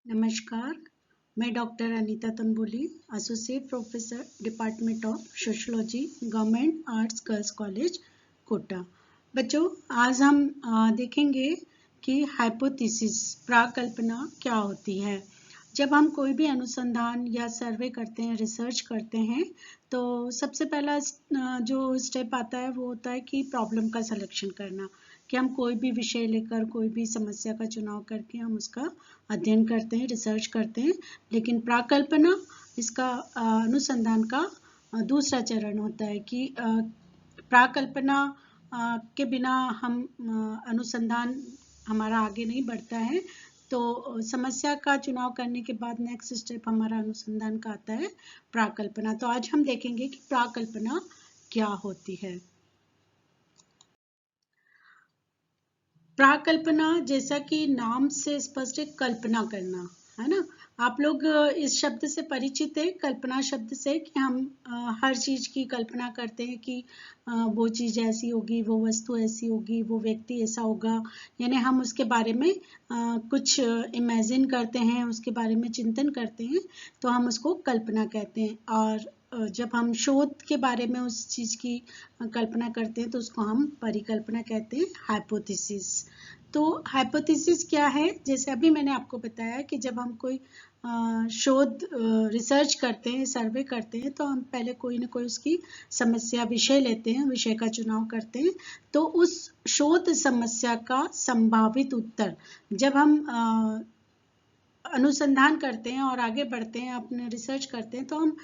नमस्कार, मैं doctor Anita Tamboli, associate professor department of sociology, government arts girls college, Kota. बच्चों, आज हम देखेंगे कि हाइपोथेसिस प्राकल्पना क्या होती है। जब हम कोई भी अनुसंधान या सर्वे करते हैं, रिसर्च करते हैं, तो सबसे पहला जो स्टेप आता है वो होता है कि प्रॉब्लम का सिलेक्शन करना, कि हम कोई भी विषय लेकर कोई भी समस्या का चुनाव करके हम उसका अध्ययन करते हैं, रिसर्च करते हैं। लेकिन प्राकल्पना इसका अनुसंधान का दूसरा चरण होता है कि प्राकल्पना के बिना हम अनुसंधान हमारा आगे नहीं बढ़ता है। तो समस्या का चुनाव करने के बाद नेक्स्ट स्टेप हमारा अनुसंधान का आता है प्राकल्पना। तो आज हम देखेंगे कि प्राकल्पना क्या होती है। प्राकल्पना जैसा कि नाम से स्पष्ट है, कल्पना करना है ना। आप लोग इस शब्द से परिचित है, कल्पना शब्द से, कि हम हर चीज की कल्पना करते हैं कि वो चीज ऐसी होगी, वो वस्तु ऐसी होगी, वो व्यक्ति ऐसा होगा। यानी हम उसके बारे में कुछ इमेजिन करते हैं, उसके बारे में चिंतन करते हैं, तो हम उसको कल्पना कहते हैं। और जब हम शोध के बारे में उस चीज की कल्पना करते हैं तो उसको हम परिकल्पना कहते हैं, हाइपोथेसिस। तो हाइपोथेसिस क्या है? जैसे अभी मैंने आपको बताया कि जब हम कोई शोध रिसर्च करते हैं, सर्वे करते हैं, तो हम पहले कोई ना कोई उसकी समस्या विषय लेते हैं, विषय का चुनाव करते हैं। तो उस शोध समस्या का संभावित उत्तर जब हम अनुसंधान करते हैं और आगे बढ़ते हैं, अपने रिसर्च करते हैं, तो हम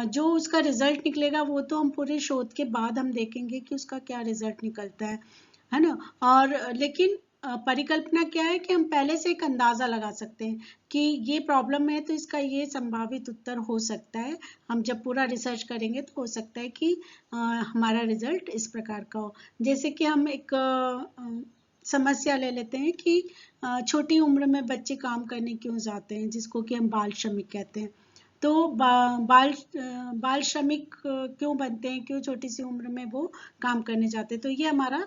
जो उसका रिजल्ट निकलेगा वो तो हम पूरे शोध के बाद हम देखेंगे कि उसका क्या रिजल्ट निकलता है ना। और लेकिन परिकल्पना क्या है कि हम पहले से एक अंदाजा लगा सकते हैं कि ये प्रॉब्लम है तो इसका ये संभावित उत्तर हो सकता है। हम जब पूरा रिसर्च करेंगे तो हो सकता है कि हमारा रिजल्ट इस प्रकार का हो। जैसे कि हम एक समस्या ले लेते हैं कि छोटी उम्र में बच्चे काम करने क्यों जाते हैं, जिसको कि हम बाल श्रमिक कहते हैं। तो बाल श्रमिक क्यों बनते हैं, क्यों छोटी सी उम्र में वो काम करने जाते हैं। तो ये हमारा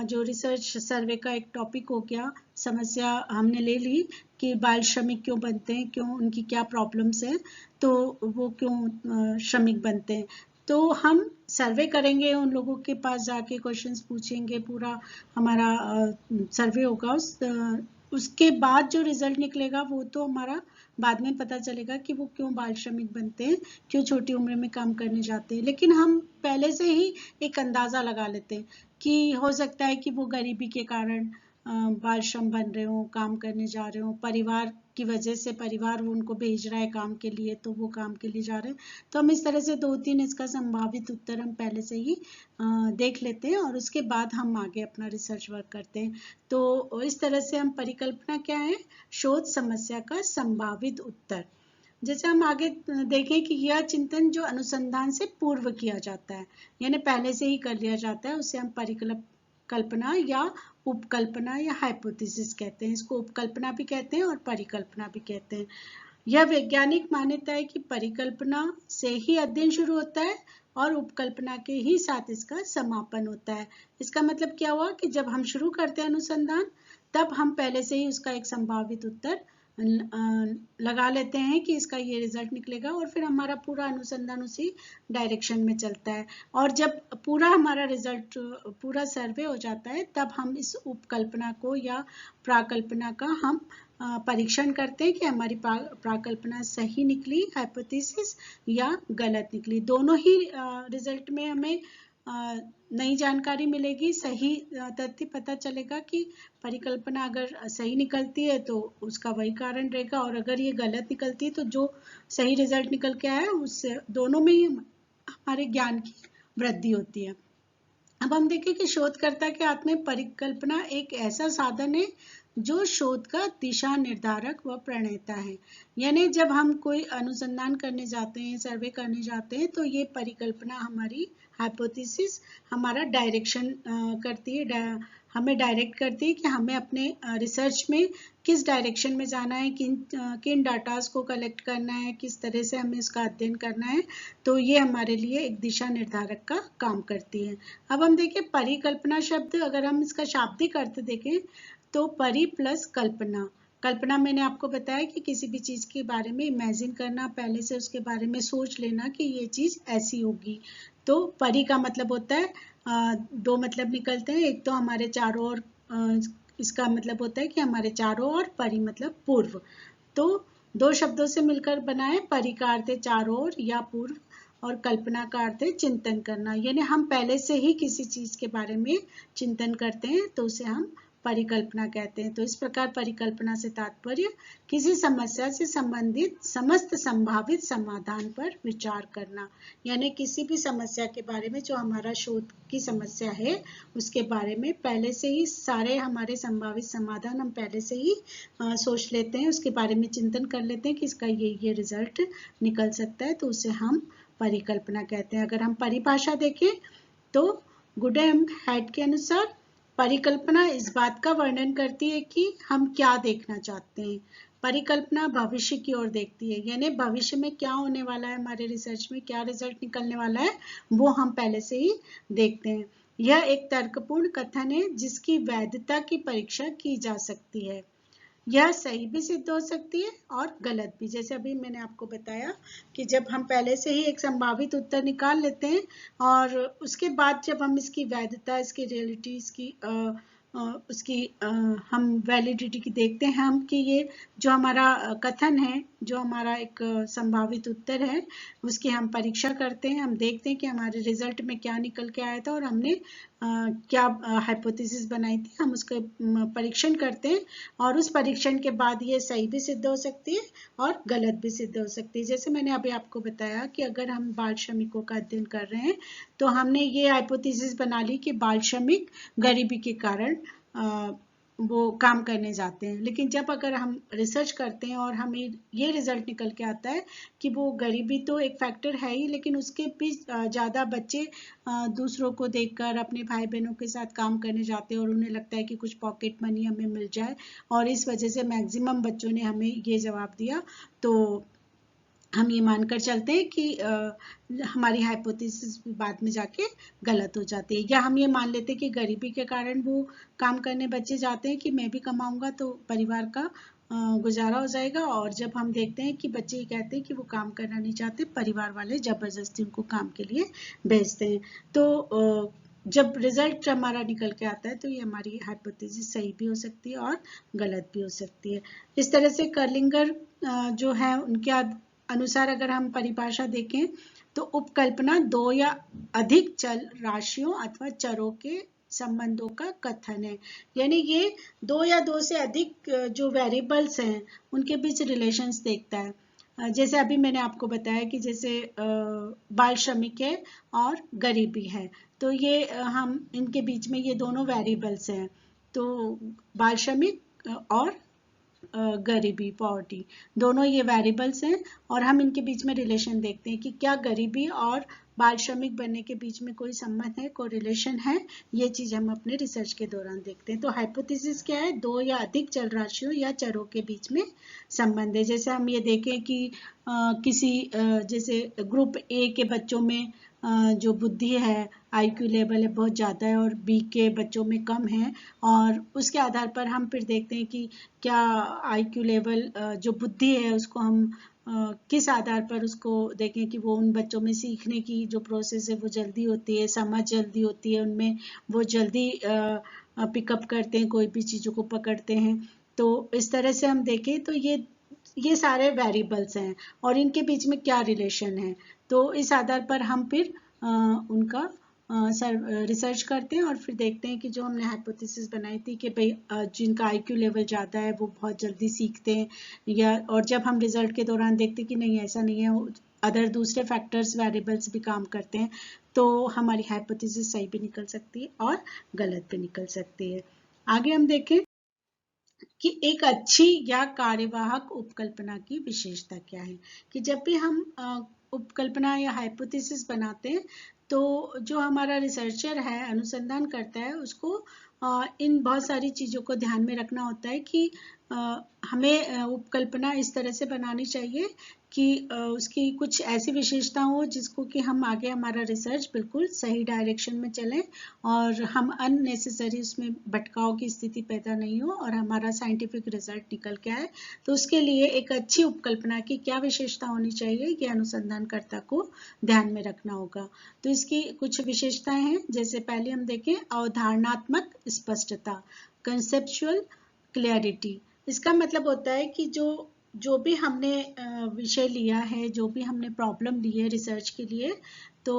जो रिसर्च सर्वे का एक टॉपिक हो गया, समस्या हमने ले ली कि बाल श्रमिक क्यों बनते हैं, क्यों, उनकी क्या प्रॉब्लम्स हैं, तो वो क्यों श्रमिक बनते हैं। तो हम सर्वे करेंगे, उन लोगों के पास जाके क्वेश्चंस पूछेंगे, पूरा हमारा सर्वे होगा। उसके बाद जो रिजल्ट निकलेगा वो तो हमारा बाद में पता चलेगा कि वो क्यों बाल श्रमिक बनते हैं, क्यों छोटी उम्र में काम करने जाते हैं। लेकिन हम पहले से ही एक अंदाजा लगा लेते हैं कि हो सकता है कि वो गरीबी के कारण बाल श्रम बन रहे हो, काम करने जा रहे हो, परिवार की वजह से, परिवार वो उनको भेज रहा है काम के लिए, तो वो काम के लिए जा रहे हैं। तो हम इस तरह से 2-3 इसका संभावित उत्तर हम पहले से ही देख लेते हैं और उसके बाद हम आगे अपना रिसर्च वर्क करते हैं। तो इस तरह से हम परिकल्पना क्या है, शोध समस्या का संभावित उत्तर। जैसे हम आगे देखें कि यह चिंतन जो अनुसंधान से पूर्व किया जाता है, यानी पहले से ही कर लिया जाता है, उसे हम परिकल्पना या उपकल्पना या हाइपोथेसिस कहते हैं। इसको उपकल्पना भी कहते हैं और परिकल्पना भी कहते हैं। यह वैज्ञानिक मान्यता है कि परिकल्पना से ही अध्ययन शुरू होता है और उपकल्पना के ही साथ इसका समापन होता है। इसका मतलब क्या हुआ कि जब हम शुरू करते हैं अनुसंधान, तब हम पहले से ही उसका एक संभावित उत्तर लगा लेते हैं कि इसका ये रिजल्ट निकलेगा, और फिर हमारा पूरा अनुसंधान उसी डायरेक्शन में चलता है। और जब पूरा हमारा रिजल्ट, पूरा सर्वे हो जाता है, तब हम इस उपकल्पना को या प्राकल्पना का हम परीक्षण करते हैं कि हमारी प्राकल्पना सही निकली, हाइपोथेसिस, या गलत निकली। दोनों ही रिजल्ट में हमें नई जानकारी मिलेगी, सही तथ्य पता चलेगा कि परिकल्पना अगर सही निकलती है तो उसका वही कारण रहेगा, और अगर ये गलत निकलती है तो जो सही रिजल्ट निकल के आया है उससे दोनों में ही हमारे ज्ञान की वृद्धि होती है। अब हम देखें कि शोधकर्ता के हाथ में परिकल्पना एक ऐसा साधन है जो शोध का दिशा निर्धारक व प्रणेता है। यानी जब हम कोई अनुसंधान करने जाते हैं, सर्वे करने जाते हैं, तो ये परिकल्पना हमारी हाइपोथेसिस हमारा डायरेक्शन करती है, हमें डायरेक्ट करती है कि हमें अपने रिसर्च में किस डायरेक्शन में जाना है, किन डाटास को कलेक्ट करना है, किस तरह से हमें इसका अध्ययन करना है। तो ये हमारे लिए एक दिशा निर्धारक का काम करती है। अब हम देखें परिकल्पना शब्द, अगर हम इसका शाब्दिक अर्थ देखें तो परि प्लस कल्पना, कल्पना मैंने आपको बताया कि किसी भी चीज़ के बारे में इमेजिन करना, पहले से उसके बारे में सोच लेना कि ये चीज़ ऐसी होगी। तो परी का मतलब होता है, दो मतलब निकलते हैं। एक तो हमारे चारों ओर, इसका मतलब होता है कि हमारे चारों ओर, परी मतलब पूर्व। तो दो शब्दों से मिलकर बना है। परी का अर्थ है चारों ओर या पूर्व, और कल्पना का अर्थ है चिंतन करना, यानी हम पहले से ही किसी चीज के बारे में चिंतन करते हैं तो उसे हम परिकल्पना कहते हैं। तो इस प्रकार परिकल्पना से तात्पर्य किसी समस्या से संबंधित समस्त संभावित समाधान पर विचार करना, यानी किसी भी समस्या के बारे में, जो हमारा शोध की समस्या है उसके बारे में पहले से ही सारे हमारे संभावित समाधान हम पहले से ही सोच लेते हैं, उसके बारे में चिंतन कर लेते हैं कि इसका ये रिजल्ट निकल सकता है, तो उसे हम परिकल्पना कहते हैं। अगर हम परिभाषा देखें तो गुडेम हेड के अनुसार परिकल्पना इस बात का वर्णन करती है कि हम क्या देखना चाहते हैं। परिकल्पना भविष्य की ओर देखती है, यानी भविष्य में क्या होने वाला है, हमारे रिसर्च में क्या रिजल्ट निकलने वाला है वो हम पहले से ही देखते हैं। यह एक तर्कपूर्ण कथन है जिसकी वैधता की परीक्षा की जा सकती है। यह सही भी सिद्ध हो सकती है और गलत भी। जैसे अभी मैंने आपको बताया कि जब हम पहले से ही एक संभावित उत्तर निकाल लेते हैं और उसके बाद जब हम इसकी वैधता, इसकी रियलिटी, इसकी उसकी हम वैलिडिटी की देखते हैं हम कि ये जो हमारा कथन है, जो हमारा एक संभावित उत्तर है, उसकी हम परीक्षा करते हैं। हम देखते हैं कि हमारे रिजल्ट में क्या निकल के आया था और हमने क्या हाइपोथेसिस बनाई थी, हम उसका परीक्षण करते हैं और उस परीक्षण के बाद ये सही भी सिद्ध हो सकती है और गलत भी सिद्ध हो सकती है। जैसे मैंने अभी आपको बताया कि अगर हम बाल श्रमिकों का अध्ययन कर रहे हैं तो हमने ये हाइपोथेसिस बना ली कि बाल श्रमिक गरीबी के कारण वो काम करने जाते हैं, लेकिन जब अगर हम रिसर्च करते हैं और हमें ये रिजल्ट निकल के आता है कि वो गरीबी तो एक फैक्टर है ही, लेकिन उसके भी ज़्यादा बच्चे दूसरों को देखकर अपने भाई बहनों के साथ काम करने जाते हैं और उन्हें लगता है कि कुछ पॉकेट मनी हमें मिल जाए, और इस वजह से मैक्सिमम बच्चों ने हमें ये जवाब दिया, तो हम ये मानकर चलते हैं कि हमारी हाइपोथेसिस बाद में जाके गलत हो जाती है। या हम ये मान लेते हैं कि गरीबी के कारण वो काम करने बच्चे जाते हैं कि मैं भी कमाऊंगा तो परिवार का गुजारा हो जाएगा, और जब हम देखते हैं कि बच्चे ये कहते हैं कि वो काम करना नहीं चाहते, परिवार वाले जबरदस्ती उनको काम के लिए भेजते हैं। तो जब रिजल्ट हमारा निकल के आता है तो ये हमारी हाइपोथेसिस सही भी हो सकती है और गलत भी हो सकती है। इस तरह से कर्लिंगर जो है उनके अनुसार अगर हम परिभाषा देखें तो उपकल्पना दो या अधिक चल राशियों अथवा चरों के संबंधों का कथन है, यानी ये दो या दो से अधिक जो वेरिएबल्स हैं उनके बीच रिलेशंस देखता है। जैसे अभी मैंने आपको बताया कि जैसे बाल श्रमिक है और गरीबी है, तो ये हम इनके बीच में ये दोनों वेरिएबल्स हैं, तो बाल श्रमिक और गरीबी, पॉवर्टी, दोनों ये वेरिएबल्स हैं और हम इनके बीच में रिलेशन देखते हैं कि क्या गरीबी और बाल श्रमिक बनने के बीच में कोई संबंध है, कोई रिलेशन है। ये चीज हम अपने रिसर्च के दौरान देखते हैं। तो हाइपोथेसिस क्या है, दो या अधिक चल राशियों या चरों के बीच में संबंध है। जैसे हम ये देखें कि किसी जैसे ग्रुप ए के बच्चों में जो बुद्धि है, आईक्यू लेवल है बहुत ज़्यादा है और बी के बच्चों में कम है, और उसके आधार पर हम फिर देखते हैं कि क्या आईक्यू लेवल जो बुद्धि है उसको हम किस आधार पर उसको देखें कि वो उन बच्चों में सीखने की जो प्रोसेस है वो जल्दी होती है, समझ जल्दी होती है उनमें, वो जल्दी पिकअप करते हैं, कोई भी चीज़ों को पकड़ते हैं। तो इस तरह से हम देखें तो ये सारे वेरिएबल्स हैं और इनके बीच में क्या रिलेशन है, तो इस आधार पर हम फिर उनका रिसर्च करते हैं और फिर देखते हैं कि जो हमने हाइपोथेसिस बनाई थी कि भाई जिनका आईक्यू लेवल ज़्यादा है वो बहुत जल्दी सीखते हैं, या और जब हम रिजल्ट के दौरान देखते हैं कि नहीं ऐसा नहीं है, अदर दूसरे फैक्टर्स वेरिएबल्स भी काम करते हैं, तो हमारी हाइपोथेसिस सही भी निकल सकती है और गलत भी निकल सकती है। आगे हम देखें कि एक अच्छी या कार्यवाहक उपकल्पना की विशेषता क्या है, कि जब भी हम उपकल्पना या हाइपोथेसिस बनाते हैं तो जो हमारा रिसर्चर है, अनुसंधान करता है, उसको इन बहुत सारी चीज़ों को ध्यान में रखना होता है कि हमें उपकल्पना इस तरह से बनानी चाहिए कि उसकी कुछ ऐसी विशेषता हो जिसको कि हम आगे हमारा रिसर्च बिल्कुल सही डायरेक्शन में चलें और हम अननेसेसरी उसमें भटकाव की स्थिति पैदा नहीं हो और हमारा साइंटिफिक रिजल्ट निकल के आए। तो उसके लिए एक अच्छी उपकल्पना की क्या विशेषता होनी चाहिए, ये अनुसंधानकर्ता को ध्यान में रखना होगा। तो इसकी कुछ विशेषताएं हैं, जैसे पहले हम देखें अवधारणात्मक स्पष्टता, कंसेप्चुअल क्लैरिटी। इसका मतलब होता है कि जो भी हमने विषय लिया है, जो भी हमने प्रॉब्लम ली है रिसर्च के लिए, तो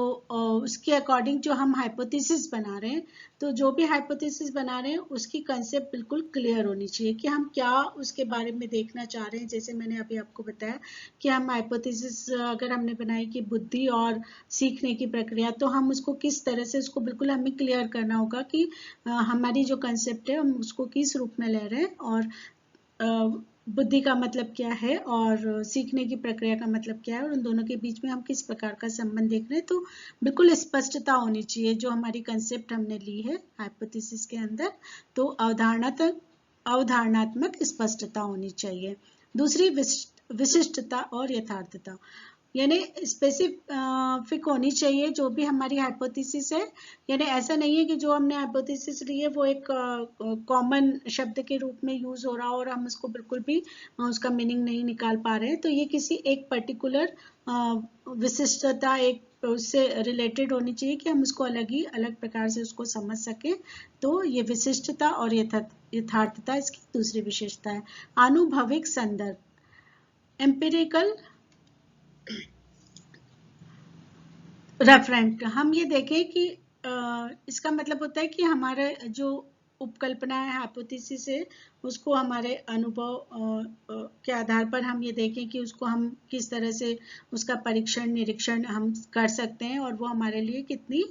उसके अकॉर्डिंग जो हम हाइपोथेसिस बना रहे हैं, तो जो भी हाइपोथेसिस बना रहे हैं उसकी कंसेप्ट बिल्कुल क्लियर होनी चाहिए कि हम क्या उसके बारे में देखना चाह रहे हैं। जैसे मैंने अभी आपको बताया कि हम हाइपोथेसिस अगर हमने बनाई कि बुद्धि और सीखने की प्रक्रिया, तो हम उसको किस तरह से, उसको बिल्कुल हमें क्लियर करना होगा कि हमारी जो कंसेप्ट है हम उसको किस रूप में ले रहे हैं और बुद्धि का मतलब क्या है और सीखने की प्रक्रिया का मतलब क्या है और उन दोनों के बीच में हम किस प्रकार का संबंध देख रहे हैं। तो बिल्कुल स्पष्टता होनी चाहिए जो हमारी कंसेप्ट हमने ली है हाइपोथेसिस के अंदर, तो अवधारणात्मक स्पष्टता होनी चाहिए। दूसरी विशिष्टता और यथार्थता, यानी स्पेसिफिक होनी चाहिए जो भी हमारी हाइपोथेसिस है। यानी ऐसा नहीं है कि जो हमने हाइपोथेसिस ली है वो एक कॉमन शब्द के रूप में यूज हो रहा हो और हम उसको बिल्कुल भी उसका मीनिंग नहीं निकाल पा रहे हैं। तो ये किसी एक पर्टिकुलर विशिष्टता, एक उससे रिलेटेड होनी चाहिए कि हम उसको अलग प्रकार से उसको समझ सकें। तो ये विशिष्टता और यथार्थता इसकी दूसरी विशेषता है। आनुभविक संदर्भ, एम्पिरिकल रेफरेंट, हम ये देखें कि इसका मतलब होता है कि हमारा जो उपकल्पना है, हाइपोथेसिस है, उसको हमारे अनुभव के आधार पर हम ये देखें कि उसको हम किस तरह से उसका परीक्षण निरीक्षण हम कर सकते हैं और वो हमारे लिए कितनी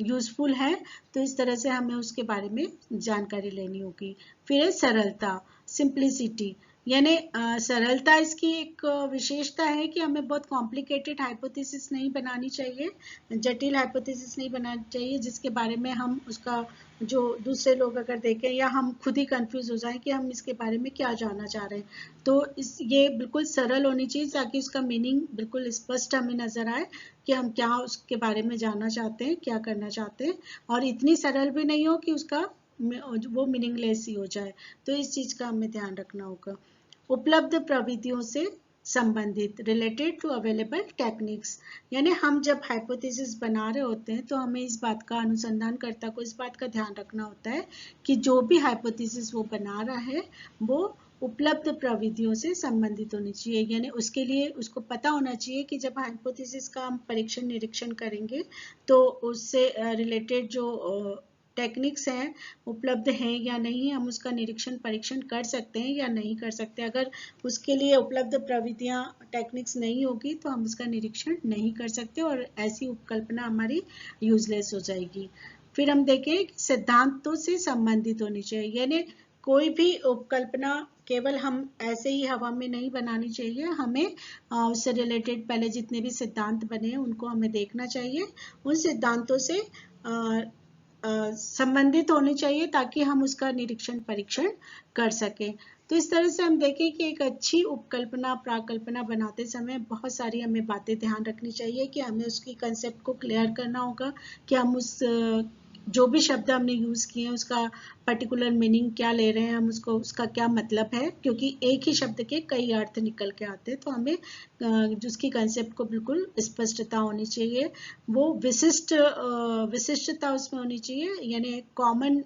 यूजफुल है। तो इस तरह से हमें उसके बारे में जानकारी लेनी होगी। फिर है सरलता, सिंप्लिसिटी, यानी सरलता इसकी एक विशेषता है कि हमें बहुत कॉम्प्लिकेटेड हाइपोथेसिस नहीं बनानी चाहिए, जटिल हाइपोथेसिस नहीं बनानी चाहिए जिसके बारे में हम उसका जो दूसरे लोग अगर देखें या हम खुद ही कंफ्यूज हो जाएं कि हम इसके बारे में क्या जानना चाह रहे हैं। तो ये बिल्कुल सरल होनी चाहिए ताकि उसका मीनिंग बिल्कुल स्पष्ट हमें नजर आए कि हम क्या उसके बारे में जानना चाहते हैं, क्या करना चाहते हैं, और इतनी सरल भी नहीं हो कि उसका वो मीनिंगलेस ही हो जाए। तो इस चीज का हमें ध्यान रखना होगा। उपलब्ध प्रविधियों से संबंधित, रिलेटेड टू अवेलेबल टेक्निक्स, यानी हम जब हाइपोथेसिस बना रहे होते हैं तो हमें इस बात का, अनुसंधानकर्ता को इस बात का ध्यान रखना होता है कि जो भी हाइपोथेसिस वो बना रहा है वो उपलब्ध प्रविधियों से संबंधित होनी चाहिए। यानी उसके लिए उसको पता होना चाहिए कि जब हाइपोथेसिस का हम परीक्षण निरीक्षण करेंगे तो उससे रिलेटेड जो टेक्निक्स हैं उपलब्ध हैं या नहीं, हम उसका निरीक्षण परीक्षण कर सकते हैं या नहीं कर सकते। अगर उसके लिए उपलब्ध प्रविधियां, टेक्निक्स नहीं होगी तो हम उसका निरीक्षण नहीं कर सकते और ऐसी उपकल्पना हमारी यूजलेस हो जाएगी। फिर हम देखें कि सिद्धांतों से संबंधित होनी चाहिए, यानी कोई भी उपकल्पना केवल हम ऐसे ही हवा में नहीं बनानी चाहिए, हमें उससे रिलेटेड पहले जितने भी सिद्धांत बने हैं उनको हमें देखना चाहिए, उन सिद्धांतों से संबंधित होनी चाहिए ताकि हम उसका निरीक्षण परीक्षण कर सकें। तो इस तरह से हम देखें कि एक अच्छी उपकल्पना, प्राकल्पना बनाते समय बहुत सारी हमें बातें ध्यान रखनी चाहिए कि हमें उसकी कंसेप्ट को क्लियर करना होगा कि हम उस जो भी शब्द हमने यूज किए हैं उसका पर्टिकुलर मीनिंग क्या ले रहे हैं, हम उसको, उसका क्या मतलब है, क्योंकि एक ही शब्द के कई अर्थ निकल के आते हैं। तो हमें जिसकी कंसेप्ट को बिल्कुल स्पष्टता होनी चाहिए, वो विशिष्टता उसमें होनी चाहिए, यानी कॉमन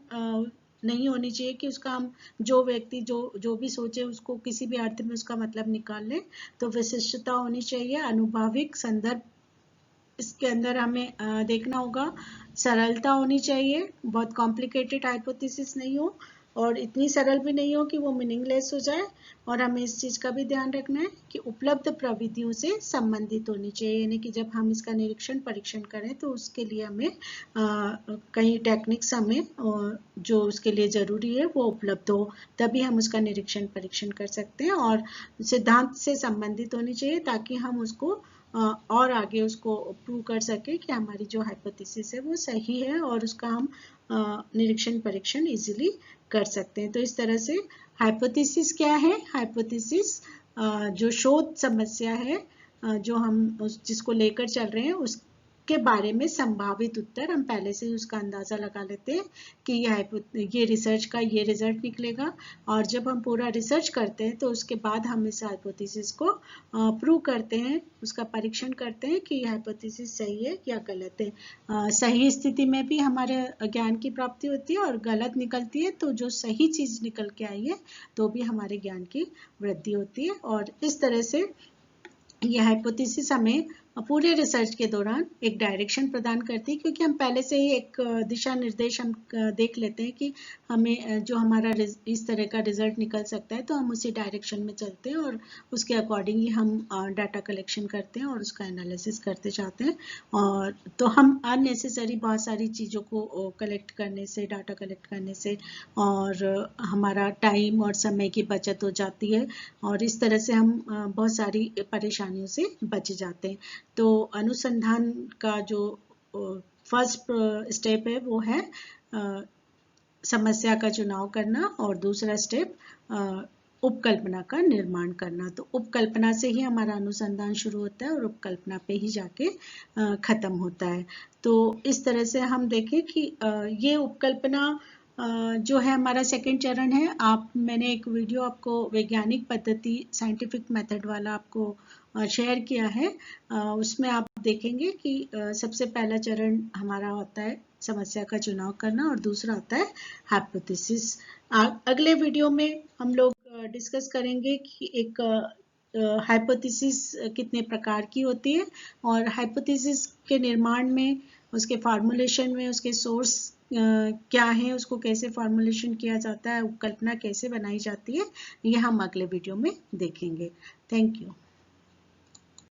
नहीं होनी चाहिए कि उसका हम जो व्यक्ति जो भी सोचे उसको किसी भी अर्थ में उसका मतलब निकाल ले। तो विशिष्टता होनी चाहिए। अनुभाविक संदर्भ, इसके अंदर हमें देखना होगा। सरलता होनी चाहिए, बहुत कॉम्प्लिकेटेड हाइपोथेसिस नहीं हो और इतनी सरल भी नहीं हो कि वो मीनिंगलेस हो जाए। और हमें इस चीज का भी ध्यान रखना है कि उपलब्ध प्रविधियों से संबंधित होनी चाहिए, यानी कि जब हम इसका निरीक्षण परीक्षण करें तो उसके लिए हमें कई टेक्निक्स हमें जो उसके लिए जरूरी है वो उपलब्ध हो, तभी हम उसका निरीक्षण परीक्षण कर सकते हैं। और सिद्धांत से संबंधित होनी चाहिए ताकि हम उसको और आगे उसको प्रूव कर सके कि हमारी जो हाइपोथेसिस है वो सही है और उसका हम निरीक्षण परीक्षण इजीली कर सकते हैं। तो इस तरह से हाइपोथेसिस क्या है? हाइपोथेसिस जो शोध समस्या है, जो हम जिसको लेकर चल रहे हैं उसके बारे में संभावित उत्तर, हम पहले से ही उसका अंदाजा लगा लेते हैं कि ये रिसर्च का ये रिजल्ट निकलेगा, और जब हम पूरा रिसर्च करते हैं तो उसके बाद हम इस हाइपोथेसिस को प्रूव करते हैं, उसका परीक्षण करते हैं कि ये हाइपोथेसिस सही है या गलत है। सही स्थिति में भी हमारे ज्ञान की प्राप्ति होती है, और गलत निकलती है तो जो सही चीज निकल के आई है तो भी हमारे ज्ञान की वृद्धि होती है। और इस तरह से यह हाइपोथेसिस हमें पूरे रिसर्च के दौरान एक डायरेक्शन प्रदान करती है, क्योंकि हम पहले से ही एक दिशा निर्देश हम देख लेते हैं कि हमें जो हमारा इस तरह का रिजल्ट निकल सकता है, तो हम उसी डायरेक्शन में चलते हैं और उसके अकॉर्डिंगली हम डाटा कलेक्शन करते हैं और उसका एनालिसिस करते जाते हैं। और तो हम अननेसेसरी बहुत सारी चीज़ों को कलेक्ट करने से, डाटा कलेक्ट करने से, और हमारा टाइम और समय की बचत हो जाती है, और इस तरह से हम बहुत सारी परेशानियों से बच जाते हैं। तो अनुसंधान का जो फर्स्ट स्टेप है वो है समस्या का चुनाव करना, और दूसरा स्टेप उपकल्पना का निर्माण करना। तो उपकल्पना से ही हमारा अनुसंधान शुरू होता है और उपकल्पना पे ही जाके खत्म होता है। तो इस तरह से हम देखें कि ये उपकल्पना जो है हमारा सेकंड चरण है। मैंने एक वीडियो आपको वैज्ञानिक पद्धति, साइंटिफिक मेथड वाला आपको शेयर किया है। उसमें आप देखेंगे कि सबसे पहला चरण हमारा होता है समस्या का चुनाव करना, और दूसरा होता है हाइपोथेसिस। अगले वीडियो में हम लोग डिस्कस करेंगे कि एक हाइपोथेसिस कितने प्रकार की होती है, और हाइपोथेसिस के निर्माण में, उसके फार्मूलेशन में, उसके सोर्स क्या है, उसको कैसे फार्मूलेशन किया जाता है, उपकल्पना कैसे बनाई जाती है, ये हम अगले वीडियो में देखेंगे। Thank you.